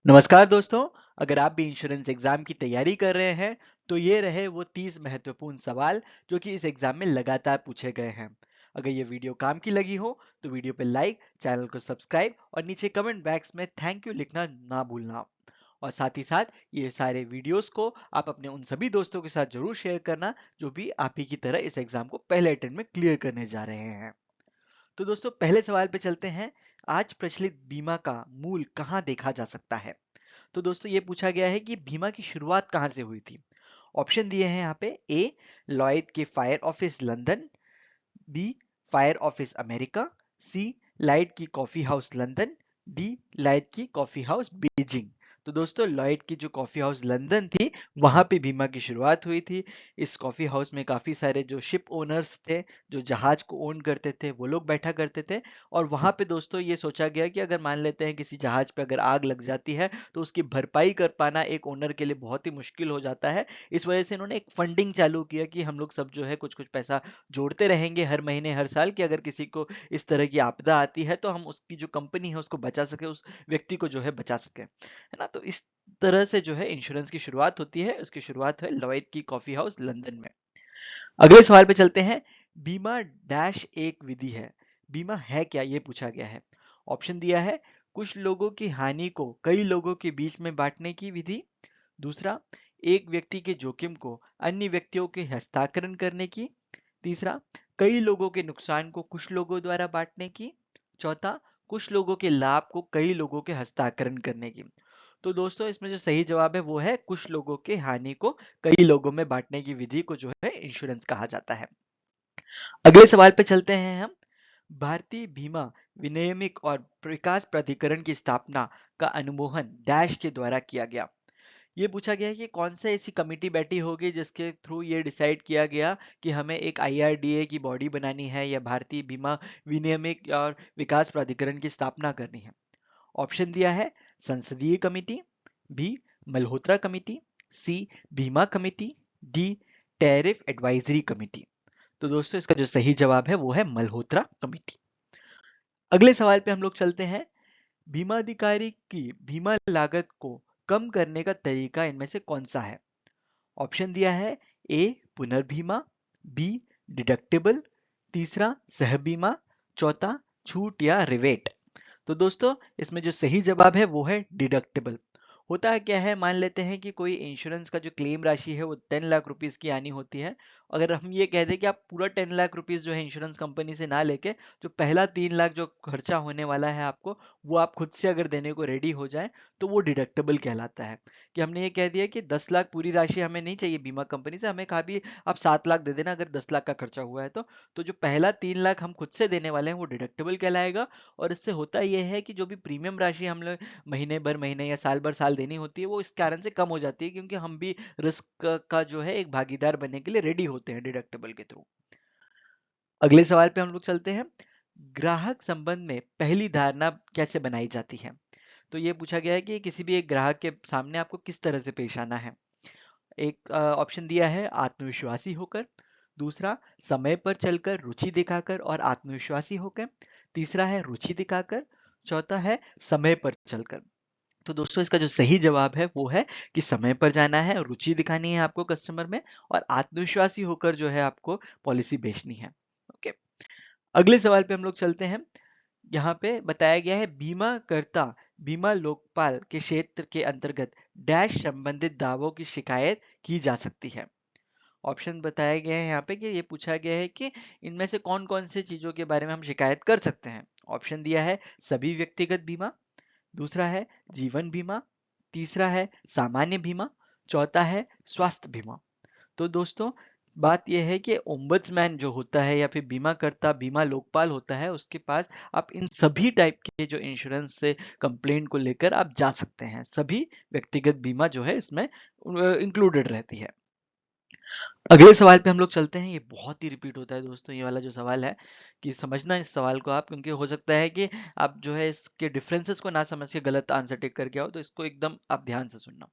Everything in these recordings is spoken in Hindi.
नमस्कार दोस्तों। अगर आप भी इंश्योरेंस एग्जाम की तैयारी कर रहे हैं तो ये रहे वो 30 महत्वपूर्ण सवाल जो कि इस एग्जाम में लगातार पूछे गए हैं। अगर ये वीडियो काम की लगी हो तो वीडियो पे लाइक, चैनल को सब्सक्राइब और नीचे कमेंट बॉक्स में थैंक यू लिखना ना भूलना। और साथ ही साथ ये सारे वीडियोस को आप अपने उन सभी दोस्तों के साथ जरूर शेयर करना जो भी आप ही की तरह इस एग्जाम को पहले अटेम्प्ट में क्लियर करने जा रहे हैं। तो दोस्तों पहले सवाल पे चलते हैं। आज प्रचलित बीमा का मूल कहाँ देखा जा सकता है? तो दोस्तों ये पूछा गया है कि बीमा की शुरुआत कहाँ से हुई थी। ऑप्शन दिए हैं यहाँ पे। ए, लॉयड के fire office London. B, fire office America. C, Lloyd की coffee house London. D, Lloyd की कॉफी हाउस बीजिंग। तो दोस्तों लॉयड की जो कॉफी हाउस लंदन थी वहां पे बीमा की शुरुआत हुई थी। इस कॉफी हाउस में काफी सारे जो शिप ओनर्स थे, जो जहाज को ओन करते थे, वो लोग बैठा करते थे। और वहां पे दोस्तों ये सोचा गया कि अगर मान लेते हैं किसी जहाज पे अगर आग लग जाती है तो उसकी भरपाई कर पाना एक ओनर के लिए बहुत ही मुश्किल हो जाता है। इस वजह से इन्होंने एक फंडिंग चालू किया कि हम लोग सब जो है कुछ कुछ पैसा जोड़ते रहेंगे हर महीने हर साल, कि अगर किसी को इस तरह की आपदा आती है तो हम उसकी जो कंपनी है उसको बचा सके, उस व्यक्ति को जो है बचा सके, है ना। तो इस तरह से जो है इंश्योरेंस की शुरुआत होती है। उसकी शुरुआत है लॉयड की कॉफी हाउस लंदन में। अगले सवाल पे चलते हैं। बीमा डैश एक विधि है। बीमा है क्या, ये पूछा गया है। ऑप्शन दिया है। कुछ लोगों की हानि को कई लोगों के बीच में बांटने की विधि। दूसरा, एक व्यक्ति के जोखिम को अन्य व्यक्तियों के हस्तांतरण करने की। तीसरा, कई लोगों के नुकसान को कुछ लोगों द्वारा बांटने की। चौथा, कुछ लोगों के लाभ को कई लोगों के हस्तांतरण करने की। तो दोस्तों इसमें जो सही जवाब है वो है कुछ लोगों के हानि को कई लोगों में बांटने की विधि को जो है इंश्योरेंस कहा जाता है। अगले सवाल पे चलते हैं हम। भारतीय बीमा विनियामक और विकास प्राधिकरण की स्थापना का अनुमोदन डैश के द्वारा किया गया। ये पूछा गया है कि कौन सा ऐसी कमेटी बैठी होगी जिसके थ्रू ये डिसाइड किया गया कि हमें एक आईआरडीए की बॉडी बनानी है या भारतीय बीमा विनियामक और विकास प्राधिकरण की स्थापना करनी है। ऑप्शन दिया है। संसदीय committee. B, Malhotra committee. C, बीमा committee. D, tariff advisory committee. तो दोस्तों इसका जो सही जवाब है वो है मल्होत्रा कमेटी। अगले सवाल पे हम लोग चलते हैं। बीमा अधिकारी की बीमा लागत को कम करने का तरीका इनमें से कौन सा है? ऑप्शन दिया है। ए, पुनर्बीमा। B, deductible. तीसरा, सहबीमा। चौथा, छूट या रिवेट। तो दोस्तों इसमें जो सही जवाब है वो है डिडक्टिबल। होता है क्या है, मान लेते हैं कि कोई इंश्योरेंस का जो क्लेम राशि है वो 10 लाख रुपीज की आनी होती है। अगर हम ये कह दें कि आप पूरा 10 लाख रुपीज जो है इंश्योरेंस कंपनी से ना लेके जो पहला 3 लाख जो खर्चा होने वाला है आपको, वो आप खुद से अगर देने को रेडी हो जाए तो वो डिडक्टेबल कहलाता है। कि हमने ये कह दिया कि 10 लाख पूरी राशि हमें नहीं चाहिए बीमा कंपनी से, हमें कहा भी आप 7 लाख दे देना अगर 10 लाख का खर्चा हुआ है तो जो पहला 3 लाख हम खुद से देने वाले हैं वो डिडक्टेबल कहलाएगा। और इससे होता यह है कि जो भी प्रीमियम राशि हम लोग महीने भर महीने या साल भर साल देनी होती है वो इस कारण से कम हो जाती है, क्योंकि हम भी रिस्क का जो है एक भागीदार बनने के लिए रेडी होते हैं डिडक्टेबल के थ्रू। अगले सवाल पे हम लोग चलते हैं। ग्राहक संबंध में पहली धारणा कैसे बनाई जाती है? तो ये पूछा गया है कि किसी भी एक ग्राहक के सामने आपको किस तरह से पेश आना है। एक ऑप्शन दिया है आत्मविश्वासी होकर। दूसरा, समय पर चलकर रुचि दिखाकर और आत्मविश्वासी होकर। तीसरा है रुचि दिखाकर। चौथा है समय पर चलकर। तो दोस्तों इसका जो सही जवाब है वो है कि समय पर जाना है, रुचि दिखानी है आपको कस्टमर में, और आत्मविश्वासी होकर जो है आपको पॉलिसी बेचनी है। ओके। अगले सवाल पे हम लोग चलते हैं। यहाँ पे बताया गया है बीमाकर्ता बीमा लोकपाल के क्षेत्र के अंतर्गत डैश संबंधित दावों की शिकायत की जा सकती है। ऑप्शन बताया गया है यहाँ पे कि ये पूछा गया है कि इनमें से कौन कौन सी चीजों के बारे में हम शिकायत कर सकते हैं। ऑप्शन दिया है सभी व्यक्तिगत बीमा। दूसरा है जीवन बीमा। तीसरा है सामान्य बीमा। चौथा है स्वास्थ्य बीमा। तो दोस्तों बात यह है कि ओम्बड्समैन जो होता है या फिर बीमा करता बीमा लोकपाल होता है उसके पास आप इन सभी टाइप के जो इंश्योरेंस से कंप्लेंट को लेकर आप जा सकते हैं। सभी व्यक्तिगत बीमा जो है इसमें इंक्लूडेड रहती है। अगले सवाल पे हम लोग चलते हैं। ये बहुत ही रिपीट होता है दोस्तों ये वाला जो सवाल है, कि समझना इस सवाल को आप, क्योंकि हो सकता है कि आप जो है इसके डिफरेंसेस को ना समझ के गलत आंसर टिक करके आओ, तो इसको एकदम आप ध्यान से सुनना।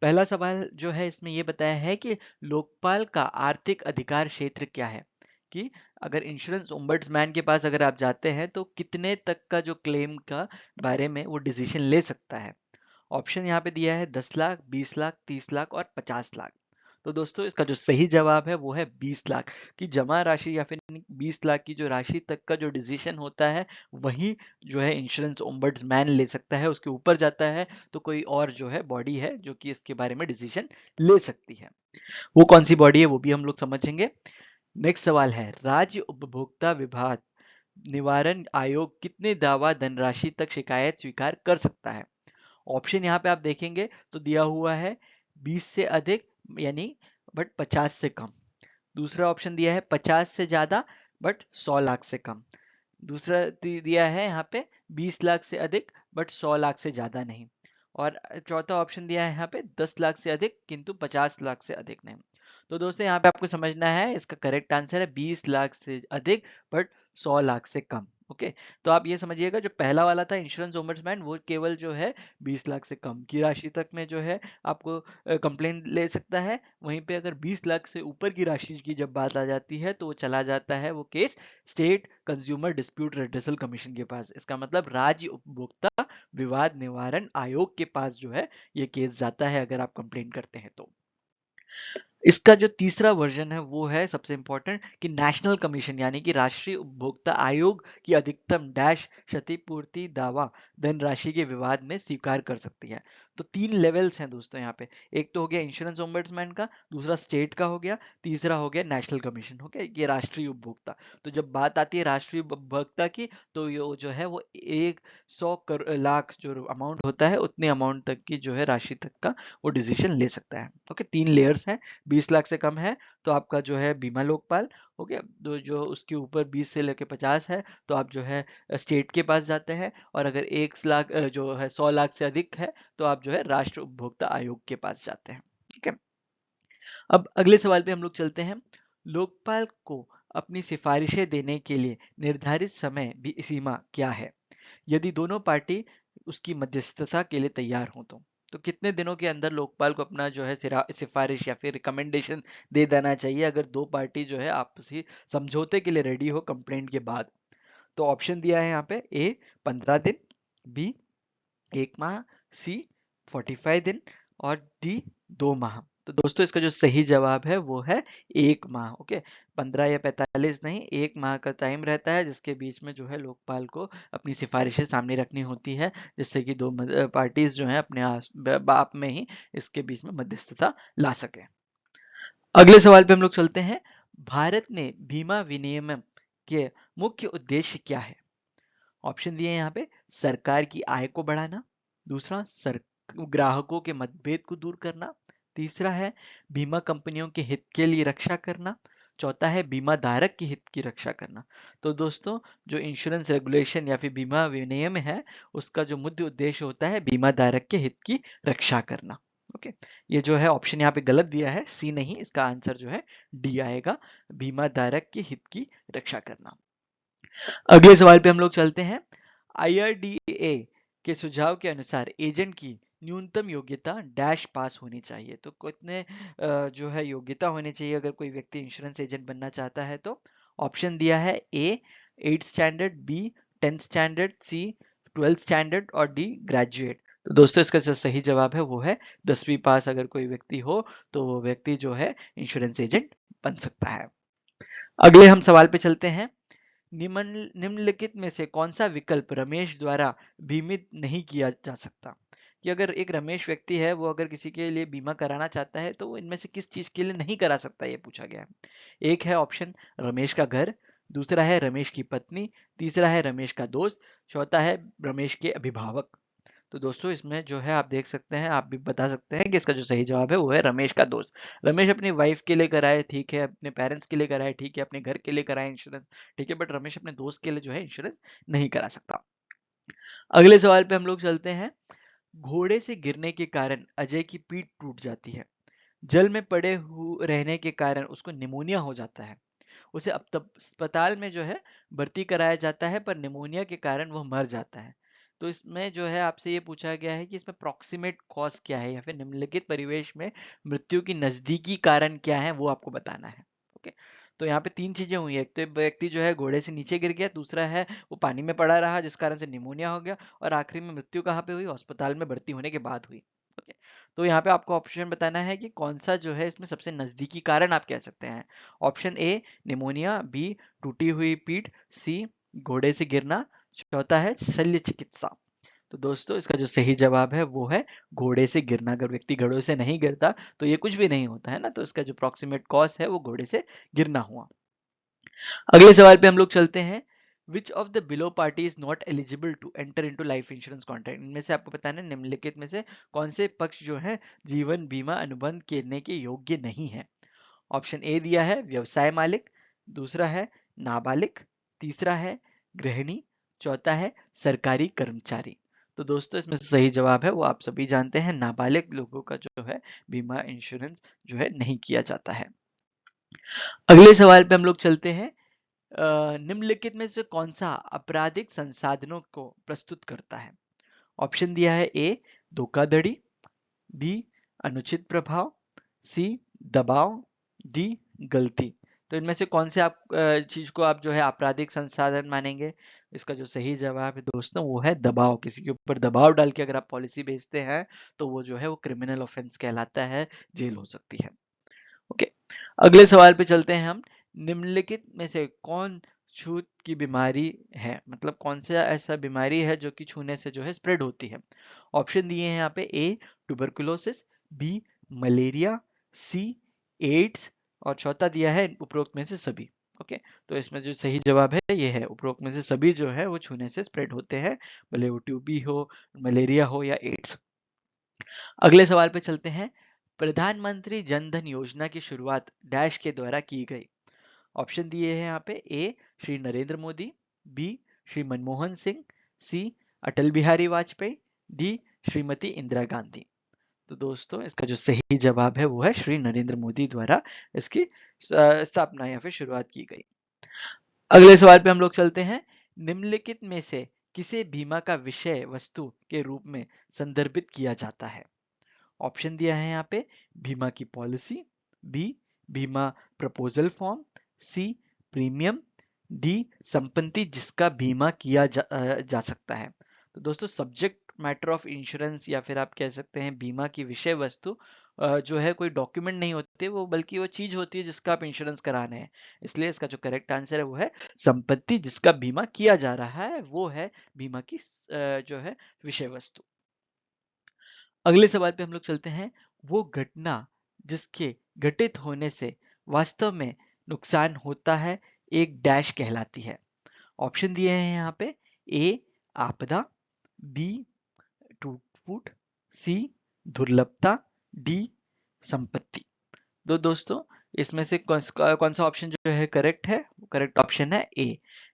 पहला सवाल जो है इसमें यह बताया है कि लोकपाल का आर्थिक अधिकार क्षेत्र क्या है। कि अगर इंश्योरेंस ओम्बड्समैन के पास अगर आप जाते हैं तो कितने तक का जो क्लेम का बारे में वो डिसीजन ले सकता है। ऑप्शन यहाँ पे दिया है 10 लाख, 20 लाख, 30 लाख और 50 लाख। तो दोस्तों इसका जो सही जवाब है वो है 20 लाख की जमा राशि, या फिर 20 लाख की जो राशि तक का जो डिसीजन होता है वही जो है इंश्योरेंस ओम्बड्समैन ले सकता है। उसके ऊपर जाता है तो कोई और जो है बॉडी है जो कि इसके बारे में डिसीजन ले सकती है। वो कौन सी बॉडी है वो भी हम लोग समझेंगे। नेक्स्ट सवाल है, राज्य उपभोक्ता विवाद निवारण आयोग कितने दावा धनराशि तक शिकायत स्वीकार कर सकता है? ऑप्शन यहाँ पे आप देखेंगे तो दिया हुआ है 20 से अधिक यानी बट 50 से कम। दूसरा ऑप्शन दिया है 50 से ज्यादा बट 100 लाख से कम। दूसरा दिया है यहाँ पे 20 लाख से अधिक बट 100 लाख से ज्यादा नहीं। और चौथा ऑप्शन दिया है यहाँ पे 10 लाख से अधिक किंतु 50 लाख से अधिक नहीं। तो दोस्तों यहाँ पे आपको समझना है इसका करेक्ट आंसर है 20 लाख से अधिक बट 100 लाख से कम। ओके, तो आप ये समझिएगा जो पहला वाला था इंश्योरेंस ओम्बड्समैन वो केवल जो है 20 लाख से कम की राशि तक में जो है आपको कंप्लेंट ले सकता है। वहीं पे अगर 20 लाख से ऊपर की राशि की जब बात आ जाती है तो वो चला जाता है वो case state consumer dispute redressal commission के पास। इसका मतलब राज्य उपभोक्ता विवाद निवारण आयोग के पास जो है ये केस जाता है अगर आप कंप्लेंट करते हैं तो। इसका जो तीसरा वर्जन है वो है सबसे इंपॉर्टेंट कि नेशनल कमीशन यानी कि राष्ट्रीय उपभोक्ता आयोग की अधिकतम डैश क्षतिपूर्ति दावा धनराशि के विवाद में स्वीकार कर सकती है। तो 3 लेवल्स हैं दोस्तों यहाँ पे। एक तो हो गया इंश्योरेंस ओम्बड्समैन का, दूसरा स्टेट का हो गया, तीसरा हो गया नेशनल कमीशन हो गया, ये राष्ट्रीय उपभोक्ता। तो जब बात आती है राष्ट्रीय उपभोक्ता की तो ये जो है वो 100 लाख जो अमाउंट होता है उतने अमाउंट तक की जो है राशि तक का वो डिसीजन ले सकता है। ओके, 3 लेयर्स हैं। 20 लाख से कम है तो आपका जो है बीमा लोकपाल हो गया, जो उसके ऊपर 20 से लेकर 50 है तो आप जो है स्टेट के पास जाते हैं, और अगर 1 लाख जो है 100 लाख से अधिक है तो आप जो है राष्ट्र उपभोक्ता आयोग के पास जाते हैं। ठीक है, अब अगले सवाल पे हम लोग चलते हैं। लोकपाल को अपनी सिफारिशें देने के लिए निर्धारित समय भी सीमा क्या है यदि दोनों पार्टी उसकी मध्यस्थता के लिए तैयार हो तो कितने दिनों के अंदर लोकपाल को अपना जो है सिफारिश या फिर रिकमेंडेशन दे देना चाहिए अगर दो पार्टी जो है आपसी समझौते के लिए रेडी हो कंप्लेंट के बाद? तो ऑप्शन दिया है यहाँ पे, ए 15 दिन, बी 1 माह, सी 45 दिन और डी 2 माह। तो दोस्तों इसका जो सही जवाब है वो है 1 माह। ओके, 15 या 45 नहीं, 1 माह का टाइम रहता है जिसके बीच में जो है लोकपाल को अपनी सिफारिशें सामने रखनी होती है जिससे कि दो पार्टीज जो है अपने बाप में ही इसके बीच में मध्यस्थता ला सके। अगले सवाल पे हम लोग चलते हैं। भारत ने बीमा विनियमन के मुख्य उद्देश्य क्या है? ऑप्शन दिए हैं यहाँ पे, सरकार की आय को बढ़ाना, दूसरा ग्राहकों के मतभेद को दूर करना, तीसरा है बीमा कंपनियों के हित के लिए रक्षा करना, चौथा है बीमा धारक के हित की रक्षा करना। तो दोस्तों जो इंश्योरेंस रेगुलेशन या फिर बीमा विनियम है उसका जो मुख्य उद्देश्य होता है बीमा धारक के हित की रक्षा करना। ओके, ये जो है ऑप्शन यहाँ पे गलत दिया है, सी नहीं, इसका आंसर जो है डी आएगा, बीमा धारक के हित की रक्षा करना। अगले सवाल पे हम लोग चलते हैं। आईआरडीए के सुझाव के अनुसार एजेंट की न्यूनतम योग्यता डैश पास होनी चाहिए। तो कितने जो है योग्यता होनी चाहिए अगर कोई व्यक्ति इंश्योरेंस एजेंट बनना चाहता है? तो ऑप्शन दिया है, A 8th standard, B 10th standard, C 12th standard और डी ग्रेजुएट। तो दोस्तों इसका जो सही जवाब है वो है 10वीं पास अगर कोई व्यक्ति हो तो वो व्यक्ति जो है इंश्योरेंस एजेंट बन सकता है। अगले हम सवाल पे चलते हैं। निम्नलिखित में से कौन सा विकल्प रमेश द्वारा बीमित नहीं किया जा सकता? कि अगर एक रमेश व्यक्ति है वो अगर किसी के लिए बीमा कराना चाहता है तो वो इनमें से किस चीज के लिए नहीं करा सकता, ये पूछा गया है। एक है ऑप्शन रमेश का घर, दूसरा है रमेश की पत्नी, तीसरा है रमेश का दोस्त, चौथा है रमेश के अभिभावक। तो दोस्तों इसमें जो है आप देख सकते हैं, आप भी बता सकते हैं कि इसका जो सही जवाब है वो है रमेश का दोस्त। रमेश अपनी वाइफ के लिए कराए ठीक है, अपने पेरेंट्स के लिए कराए ठीक है, अपने घर के लिए कराए इंश्योरेंस ठीक है, बट रमेश अपने दोस्त के लिए जो है इंश्योरेंस नहीं करा सकता। अगले सवाल पे हम लोग चलते हैं। घोड़े से गिरने के कारण अजय की पीठ टूट जाती है, जल में पड़े हुए रहने के कारण उसको निमोनिया हो जाता है, उसे अब तब अस्पताल में जो है भर्ती कराया जाता है पर निमोनिया के कारण वो मर जाता है। तो इसमें जो है आपसे ये पूछा गया है कि इसमें प्रॉक्सिमेट कॉज क्या है या फिर निम्नलिखित परिवेश में मृत्यु की नजदीकी कारण क्या है वो आपको बताना है। ओके, तो यहाँ पे तीन चीजें हुई है, एक तो व्यक्ति जो है घोड़े से नीचे गिर गया, दूसरा है वो पानी में पड़ा रहा जिस कारण से निमोनिया हो गया, और आखिरी में मृत्यु कहाँ पे हुई, अस्पताल में भर्ती होने के बाद हुई। ओके, तो यहाँ पे आपको ऑप्शन बताना है कि कौन सा जो है इसमें सबसे नजदीकी कारण आप कह सकते हैं। ऑप्शन ए निमोनिया, बी टूटी हुई पीठ, सी घोड़े से गिरना, चौथा है शल्य चिकित्सा। तो दोस्तों इसका जो सही जवाब है वो है घोड़े से गिरना। अगर व्यक्ति घोड़े से नहीं गिरता तो ये कुछ भी नहीं होता है ना, तो इसका जो प्रॉक्सिमेट कॉज है वो घोड़े से गिरना हुआ। अगले सवाल पे हम लोग चलते हैं। Which of the below party is not eligible to enter into life insurance contract. इनमें से आपको बताना है निम्नलिखित में से कौन से पक्ष जो है जीवन बीमा अनुबंध करने के योग्य नहीं है। ऑप्शन ए दिया है व्यवसाय मालिक, दूसरा है नाबालिग, तीसरा है गृहिणी, चौथा है सरकारी कर्मचारी। तो दोस्तों इसमें सही जवाब है वो आप सभी जानते हैं, नाबालिग लोगों का जो है बीमा इंश्योरेंस जो है नहीं किया जाता है। अगले सवाल पे हम लोग चलते हैं। निम्नलिखित में से कौन सा आपराधिक संसाधनों को प्रस्तुत करता है। ऑप्शन दिया है ए धोखाधड़ी, बी अनुचित प्रभाव, सी दबाव, डी गलती। तो इनमें से कौन से आप चीज को आप जो है आपराधिक संसाधन मानेंगे। इसका जो सही जवाब है दोस्तों वो है दबाव। किसी के ऊपर दबाव डाल के अगर आप पॉलिसी बेचते हैं तो वो जो है वो क्रिमिनल ऑफेंस कहलाता है, जेल हो सकती है। ओके, अगले सवाल पे चलते हैं हम। निम्नलिखित में से कौन छूत की बीमारी है, मतलब कौन सा ऐसा बीमारी है जो कि छूने से जो है स्प्रेड होती है। ऑप्शन दिए हैं यहाँ पे ए ट्यूबरकुलोसिस, बी मलेरिया, सी एड्स, और चौथा दिया है उपरोक्त में से सभी। ओके, तो इसमें जो सही जवाब है ये है उपरोक्त में से सभी जो है वो छूने से स्प्रेड होते हैं, भले वो ट्यूबी हो, मलेरिया हो या एड्स। अगले सवाल पे चलते हैं। प्रधानमंत्री जन धन योजना की शुरुआत डैश के द्वारा की गई। ऑप्शन दिए हैं यहाँ पे ए श्री नरेंद्र मोदी, बी श्री मनमोहन सिंह, सी अटल बिहारी वाजपेयी, डी श्रीमती इंदिरा गांधी। तो दोस्तों इसका जो सही जवाब है वो है श्री नरेंद्र मोदी द्वारा इसकी स्थापना या फिर शुरुआत की गई। अगले सवाल पे हम लोग चलते हैं। निम्नलिखित में से किसे बीमा का विषय वस्तु के रूप में संदर्भित किया जाता है। ऑप्शन दिया है यहाँ पे बीमा की पॉलिसी, बी बीमा प्रपोजल फॉर्म, सी प्रीमियम, डी संपत्ति जिसका बीमा किया जा सकता है। तो दोस्तों सब्जेक्ट मैटर ऑफ इंश्योरेंस या फिर आप कह सकते हैं बीमा की विषय वस्तु जो है कोई डॉक्यूमेंट नहीं होते वो, बल्कि वो चीज होती है जिसका आप इंश्योरेंस कराने हैं। इसलिए इसका जो करेक्ट आंसर है वो है संपत्ति जिसका बीमा किया जा रहा है, वो है बीमा की जो है विषय वस्तु। अगले सवाल पे हम लोग चलते हैं। वो घटना जिसके घटित होने से वास्तव में नुकसान होता है एक डैश कहलाती है। ऑप्शन दिए हैं यहाँ पे ए आपदा, बी टूट फूट, सी दुर्लभता, डी संपत्ति। तो दोस्तों इसमें से कौन सा ऑप्शन जो है करेक्ट है। करेक्ट ऑप्शन है ए,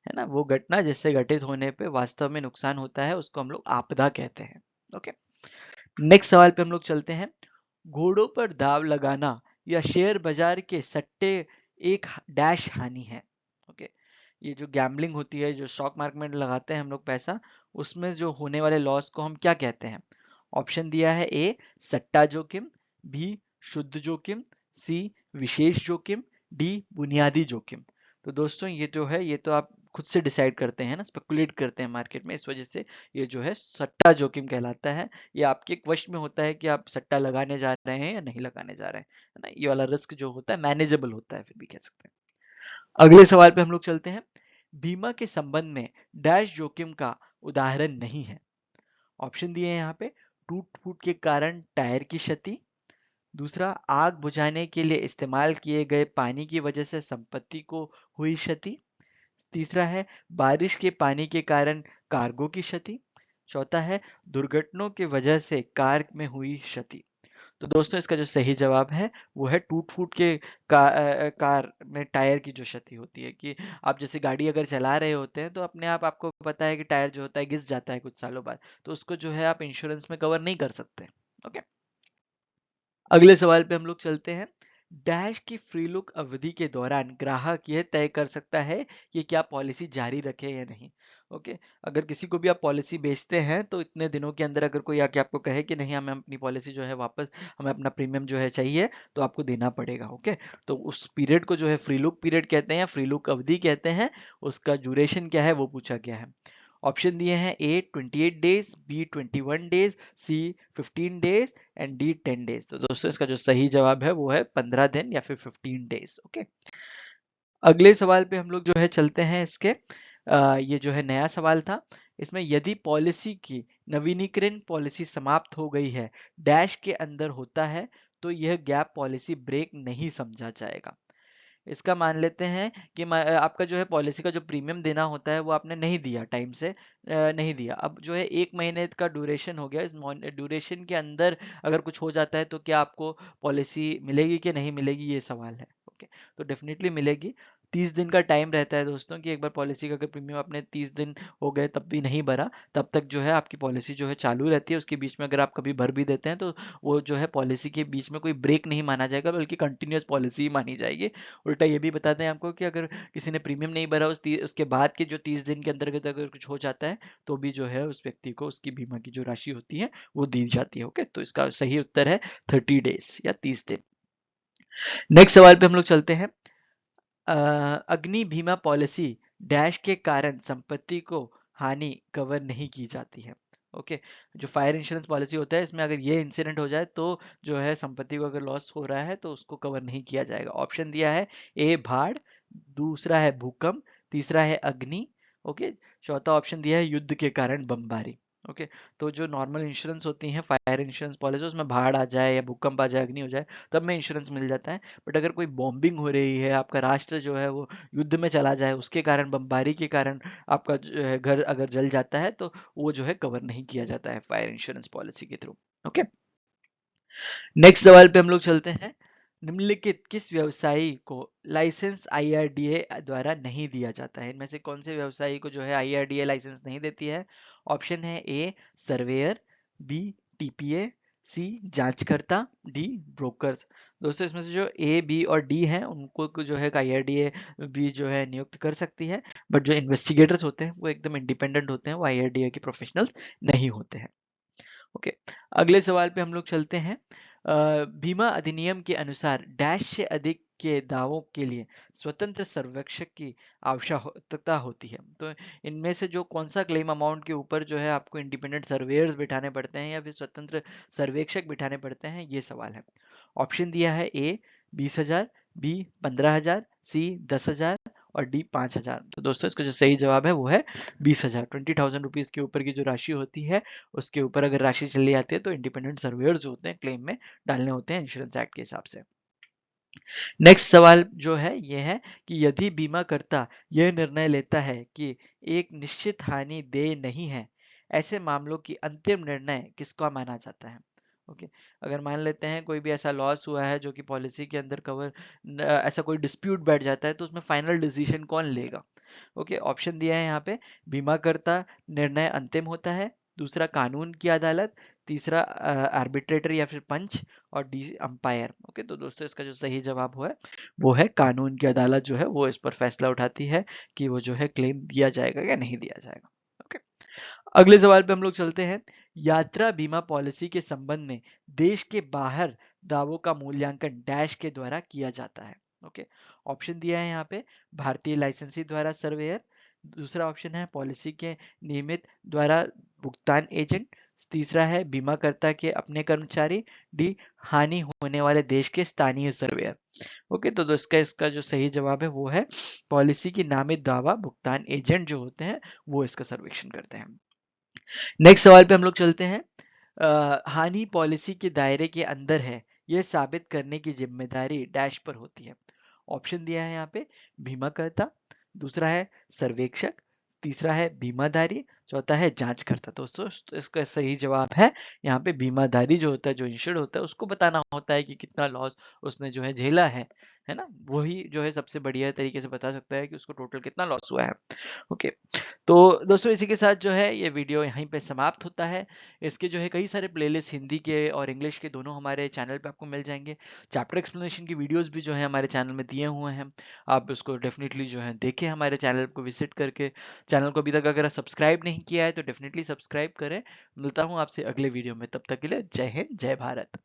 है ना, वो घटना जिससे घटित होने पे वास्तव में नुकसान होता है उसको हम लोग आपदा कहते हैं। ओके, नेक्स्ट सवाल पे हम लोग चलते हैं। घोड़ों पर दाव लगाना या शेयर बाजार के सट्टे एक डैश हानि है। ओके, ये जो गैम्बलिंग होती है, जो स्टॉक मार्केट में लगाते हैं हम लोग पैसा, उसमें जो होने वाले लॉस को हम क्या कहते हैं। ऑप्शन दिया है ए सट्टा जोखिम, बी शुद्ध जोखिम, सी विशेष जोखिम, डी बुनियादी जोखिम। तो दोस्तों ये जो है ये तो आप खुद से डिसाइड करते हैं ना, स्पेकुलेट करते हैं मार्केट में, इस वजह से ये जो है सट्टा जोखिम कहलाता है। ये आपके वश में होता है कि आप सट्टा लगाने जा रहे हैं या नहीं लगाने जा रहे हैं, है ना। ये वाला रिस्क जो होता है मैनेजेबल होता है, फिर भी कह सकते हैं। अगले सवाल पे हम लोग चलते हैं। बीमा के संबंध में डैश जोखिम का उदाहरण नहीं है। ऑप्शन दिए हैं यहाँ पे टूट फूट के कारण टायर की क्षति, दूसरा आग बुझाने के लिए इस्तेमाल किए गए पानी की वजह से संपत्ति को हुई क्षति, तीसरा है बारिश के पानी के कारण कार्गो की क्षति, चौथा है दुर्घटनाओं की वजह से कार में हुई क्षति। तो दोस्तों इसका जो सही जवाब है वो है टूट फूट के कार में टायर की जो क्षति होती है, कि आप जैसे गाड़ी अगर चला रहे होते हैं तो अपने आप आपको पता है कि टायर जो होता है घिस जाता है कुछ सालों बाद, तो उसको जो है आप इंश्योरेंस में कवर नहीं कर सकते। ओके, अगले सवाल पे हम लोग चलते हैं। डैश की फ्री लुक अवधि के दौरान ग्राहक यह तय कर सकता है कि क्या पॉलिसी जारी रखे या नहीं। ओके, अगर किसी को भी आप पॉलिसी बेचते हैं तो इतने दिनों के अंदर अगर कोई आके आपको कहे कि नहीं हमें अपनी पॉलिसी जो है वापस, हमें अपना प्रीमियम जो है चाहिए, तो आपको देना पड़ेगा। ओके, तो उस पीरियड को जो है फ्री लुक पीरियड कहते हैं या फ्री लुक अवधि कहते हैं। उसका ड्यूरेशन क्या है वो पूछा गया है। ऑप्शन दिए हैं A 28 days, B 21 days, C 15 days and D 10 days. तो दोस्तों इसका जो सही जवाब है वो है 15 दिन या फिर 15 डेज। ओके, अगले सवाल पे हम लोग जो है चलते हैं इसके। ये जो है नया सवाल था। इसमें यदि पॉलिसी की नवीनीकरण पॉलिसी समाप्त हो गई है, डैश के अंदर होता है, तो यह गैप पॉलिसी ब्रेक नहीं समझा जाएगा। इसका मान लेते हैं कि आपका जो है पॉलिसी का जो प्रीमियम देना होता है वो आपने नहीं दिया टाइम से, नहीं दिया। अब जो है 1 महीने का ड्यूरेशन हो गया, इस ड्यूरेशन के अंदर अगर कुछ हो जाता है तो क्या आपको पॉलिसी मिलेगी कि नहीं मिलेगी, ये सवाल है। ओके, तो डेफिनेटली मिलेगी। 30 दिन का टाइम रहता है दोस्तों कि एक बार पॉलिसी का अगर प्रीमियम आपने 30 दिन हो गए तब भी नहीं भरा, तब तक जो है आपकी पॉलिसी जो है चालू रहती है। उसके बीच में अगर आप कभी भर भी देते हैं तो वो जो है पॉलिसी के बीच में कोई ब्रेक नहीं माना जाएगा, बल्कि कंटिन्यूअस पॉलिसी ही मानी जाएगी। उल्टा ये भी बता दें आपको कि अगर किसी ने प्रीमियम नहीं भरा उसके बाद के जो 30 दिन के अंतर्गत अगर कुछ हो जाता है तो भी जो है उस व्यक्ति को उसकी बीमा की जो राशि होती है वो दी जाती है। ओके, तो इसका सही उत्तर है 30 डेज या 30 दिन। नेक्स्ट सवाल पे हम लोग चलते हैं। अग्नि बीमा पॉलिसी डैश के कारण संपत्ति को हानि कवर नहीं की जाती है। ओके, जो फायर इंश्योरेंस पॉलिसी होता है इसमें अगर ये इंसिडेंट हो जाए तो जो है संपत्ति को अगर लॉस हो रहा है तो उसको कवर नहीं किया जाएगा। ऑप्शन दिया है ए बाढ़, दूसरा है भूकंप, तीसरा है अग्नि, ओके, चौथा ऑप्शन दिया है युद्ध के कारण बमबारी। ओके, तो जो नॉर्मल इंश्योरेंस होती हैं फायर इंश्योरेंस पॉलिसी, उसमें बाढ़ आ जाए या भूकंप आ जाए, अग्नि हो जाए, तब में इंश्योरेंस मिल जाता है। बट अगर कोई बॉम्बिंग हो रही है, आपका राष्ट्र जो है वो युद्ध में चला जाए, उसके कारण बमबारी के कारण आपका जो है घर अगर जल जाता है तो वो जो है कवर नहीं किया जाता है फायर इंश्योरेंस पॉलिसी के थ्रू। ओके, नेक्स्ट सवाल पे हम लोग चलते हैं। निम्नलिखित किस व्यवसायी को लाइसेंस आईआरडीए द्वारा नहीं दिया जाता है? इनमें से कौन से व्यवसायी को जो है आईआरडीए लाइसेंस नहीं देती है? ऑप्शन है ए सर्वेयर, बी टीपीए, सी जांचकर्ता, डी ब्रोकर्स। दोस्तों इसमें से जो ए बी और डी हैं उनको जो है आईआरडीए भी जो है नियुक्त कर सकती है, बट जो इन्वेस्टिगेटर्स होते हैं वो एकदम इंडिपेंडेंट होते हैं, वो आईआरडीए के प्रोफेशनल्स नहीं होते हैं। ओके, अगले सवाल पे हम लोग चलते हैं। बीमा अधिनियम के अनुसार डैश से अधिक के दावों के लिए स्वतंत्र सर्वेक्षक की आवश्यकता होती है। तो इनमें से जो कौन सा क्लेम अमाउंट के ऊपर जो है आपको इंडिपेंडेंट सर्वेयर्स बिठाने पड़ते हैं या फिर स्वतंत्र सर्वेक्षक बिठाने पड़ते हैं, ये सवाल है। ऑप्शन दिया है ए 20,000, बी 15,000, सी 10,000 और डी 5,000। तो दोस्तों इसका जो सही जवाब है वो है 20,000। 20,000 रुपीज के ऊपर की जो राशि होती है उसके ऊपर अगर राशि चली जाती है तो इंडिपेंडेंट सर्वेयर जो होते हैं क्लेम में डालने होते हैं इंश्योरेंस एक्ट के हिसाब से। नेक्स्ट सवाल जो है ये है कि यदि बीमाकर्ता यह निर्णय लेता है कि एक निश्चित हानि देय नहीं है, ऐसे मामलों की अंतिम निर्णय किसका माना जाता है? ओके, अगर मान लेते हैं कोई भी ऐसा लॉस हुआ है जो कि पॉलिसी के अंदर कवर, ऐसा कोई डिस्प्यूट बैठ जाता है तो उसमें फाइनल डिसीजन कौन लेगा? ओके, ऑप्शन दिया है यहाँ पे। बीमाकर्ता निर्णय अंतिम होता है, दूसरा कानून की अदालत, तीसरा आर्बिट्रेटर या फिर पंच, और डी अंपायर। ओके, तो दोस्तों इसका जो सही जवाब है वो है कानून की अदालत जो है वो इस पर फैसला उठाती है कि वो जो है क्लेम दिया जाएगा या नहीं दिया जाएगा। ओके, अगले सवाल पे हम लोग चलते हैं। यात्रा बीमा पॉलिसी के संबंध में देश के बाहर दावों का मूल्यांकन डैश के द्वारा किया जाता है। ओके, ऑप्शन दिया है यहाँ पे। भारतीय लाइसेंसी द्वारा सर्वेयर, दूसरा ऑप्शन है पॉलिसी के नियमित द्वारा भुगतान एजेंट, तीसरा है बीमाकर्ता के अपने कर्मचारी, डी हानि होने वाले देश के स्थानीय सर्वेयर। ओके, तो इसका इसका जो सही जवाब है वो है पॉलिसी की नामित दावा भुगतान एजेंट जो होते हैं वो इसका सर्वेक्षण करते हैं। नेक्स्ट सवाल पे हम लोग चलते हैं। हानि पॉलिसी के दायरे के अंदर है, यह साबित करने की जिम्मेदारी डैश पर होती है। ऑप्शन दिया है यहाँ पे। बीमाकर्ता, दूसरा है सर्वेक्षक, तीसरा है बीमाधारी, चौथा है जांचकर्ता। दोस्तों तो इसका सही जवाब है यहाँ पे बीमाधारी जो होता है, जो इंश्योर्ड होता है, उसको बताना होता है कि कितना लॉस उसने जो है झेला है ना। वही जो है सबसे बढ़िया तरीके से बता सकता है कि उसको टोटल कितना लॉस हुआ है। ओके, तो दोस्तों इसी के साथ जो है ये वीडियो यहीं पे समाप्त होता है। इसके जो है कई सारे प्लेलिस्ट हिंदी के और इंग्लिश के दोनों हमारे चैनल पे आपको मिल जाएंगे। चैप्टर एक्सप्लेनेशन की वीडियोस भी जो है हमारे चैनल में दिए हुए हैं, आप उसको डेफिनेटली जो है देखें, हमारे चैनल को विजिट करके। चैनल को अभी तक अगर सब्सक्राइब नहीं किया है तो डेफिनेटली सब्सक्राइब करें। मिलता हूँ आपसे अगले वीडियो में, तब तक के लिए जय हिंद, जय भारत।